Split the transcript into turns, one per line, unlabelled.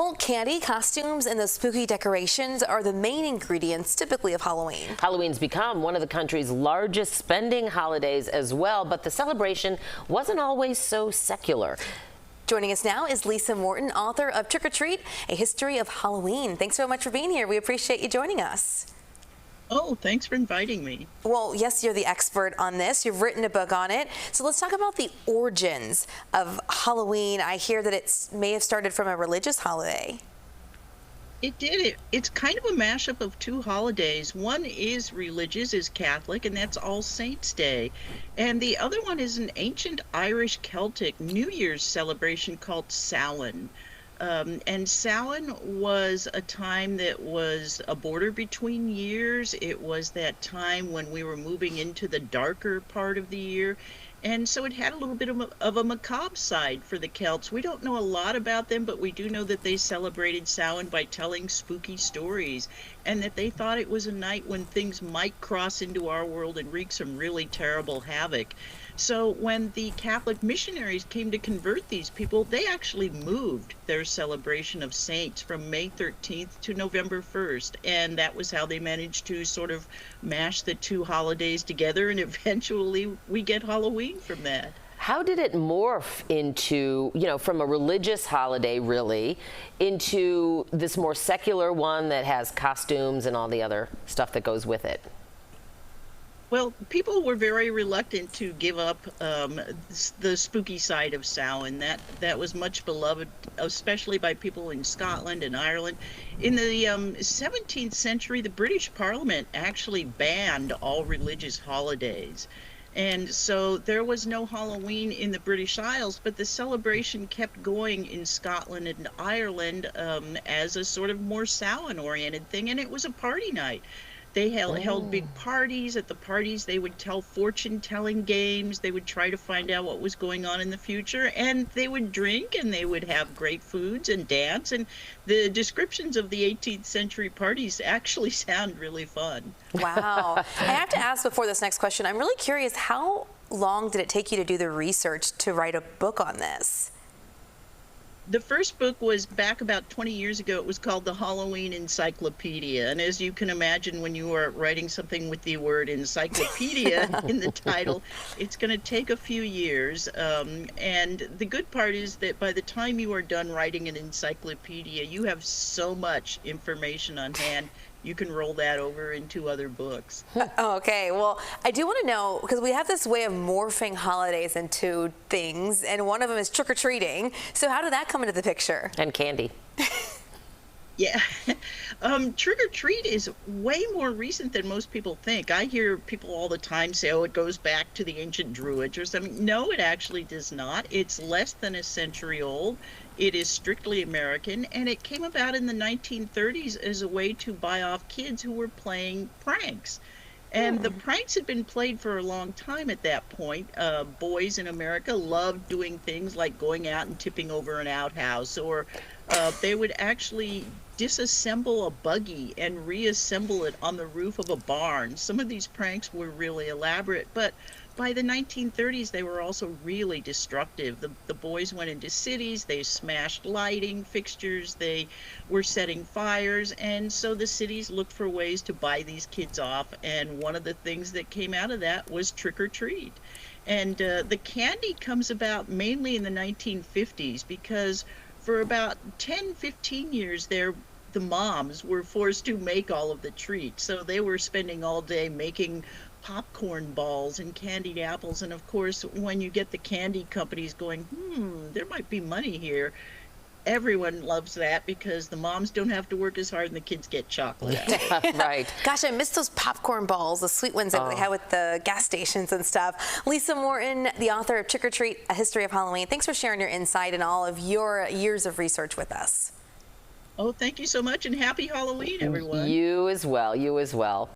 Well, candy, costumes, and those spooky decorations are the main ingredients typically of Halloween.
Halloween's become one of the country's largest spending holidays as well, but the celebration wasn't always so secular.
Joining us now is Lisa Morton, author of Trick or Treat, A History of Halloween. Thanks so much for being here. We appreciate you joining us.
Oh, thanks for inviting me.
Well, yes, you're the expert on this. You've written a book on it. So let's talk about the origins of Halloween. I hear that it may have started from a religious holiday.
It did. It's kind of a mashup of two holidays. One is religious, is Catholic, and that's All Saints' Day. And the other one is an ancient Irish Celtic New Year's celebration called Samhain. And Samhain was a time that was a border between years. It was that time when we were moving into the darker part of the year. And so it had a little bit of a macabre side for the Celts. We don't know a lot about them, but we do know that they celebrated Samhain by telling spooky stories, and that they thought it was a night when things might cross into our world and wreak some really terrible havoc. So when the Catholic missionaries came to convert these people, they actually moved their celebration of saints from May 13th to November 1st. And that was how they managed to sort of mash the two holidays together. And eventually we get Halloween from that.
How did it morph into, from a religious holiday, really, into this more secular one that has costumes and all the other stuff that goes with it?
Well, people were very reluctant to give up the spooky side of Samhain. That was much beloved, especially by people in Scotland and Ireland. In the 17th century, the British Parliament actually banned all religious holidays. And so there was no Halloween in the British Isles, but the celebration kept going in Scotland and Ireland as a sort of more Samhain-oriented thing, and it was a party night. They held big parties. At the parties, they would tell fortune-telling games. They would try to find out what was going on in the future, and they would drink, and they would have great foods and dance. And the descriptions of the 18th century parties actually sound really fun.
Wow. I have to ask before this next question, I'm really curious, how long did it take you to do the research to write a book on this?
The first book was back about 20 years ago. It was called The Halloween Encyclopedia. And as you can imagine, when you are writing something with the word encyclopedia in the title, it's going to take a few years. And the good part is that by the time you are done writing an encyclopedia, you have so much information on hand. You can roll that over into other books.
Okay, well, I do want to know, because we have this way of morphing holidays into things, and one of them is trick-or-treating. So how did that come into the picture?
And candy.
Yeah. Trick-or-treat is way more recent than most people think. I hear people all the time say, oh, it goes back to the ancient Druids or something. No, it actually does not. It's less than a century old. It is strictly American, and it came about in the 1930s as a way to buy off kids who were playing pranks. And the pranks had been played for a long time at that point. Boys in America loved doing things like going out and tipping over an outhouse, or they would actually disassemble a buggy and reassemble it on the roof of a barn. Some of these pranks were really elaborate, but by the 1930s, they were also really destructive. The boys went into cities, they smashed lighting fixtures, they were setting fires, and so the cities looked for ways to buy these kids off, and one of the things that came out of that was trick-or-treat. And the candy comes about mainly in the 1950s, because for about 10-15 years there, the moms were forced to make all of the treats. So they were spending all day making popcorn balls and candied apples. And of course, when you get the candy companies going, there might be money here, everyone loves that because the moms don't have to work as hard and the kids get chocolate out of it.
Right.
Gosh, I miss those popcorn balls, the sweet ones that we had with the gas stations and stuff. Lisa Morton, the author of Trick or Treat, A History of Halloween. Thanks for sharing your insight and all of your years of research with us.
Oh, thank you so much, and happy Halloween, everyone.
You as well. You as well.